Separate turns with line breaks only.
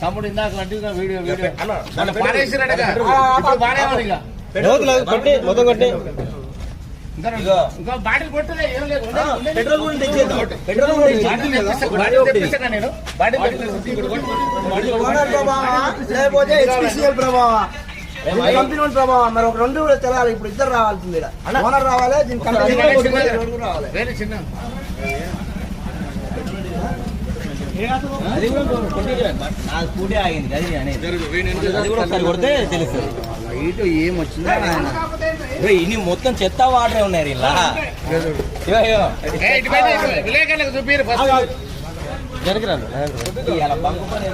తమ్ముడు ఇందాక వీడియో మొత్తం కొట్టి బాటిల్ కొట్టలే ఏం లేదు పెట్రోల్ కూడా తెచ్చేద్దాం పెట్రోల్ ప్రభావం మరి ఒక రెండు కూడా తెలాలి. ఇప్పుడు ఇద్దరు రావాల్సింది, ఓనర్ రావాలి, వేరే చిన్న అది కూడా స్కూటీ ఆగింది అది అది కూడా ఒకసారి కొడితే తెలుస్తుంది ఇటు ఏం వచ్చిందా. ఇన్ని మొత్తం చెత్త వాటరే ఉన్నాయి ఇలా చూపిరు బంకు పని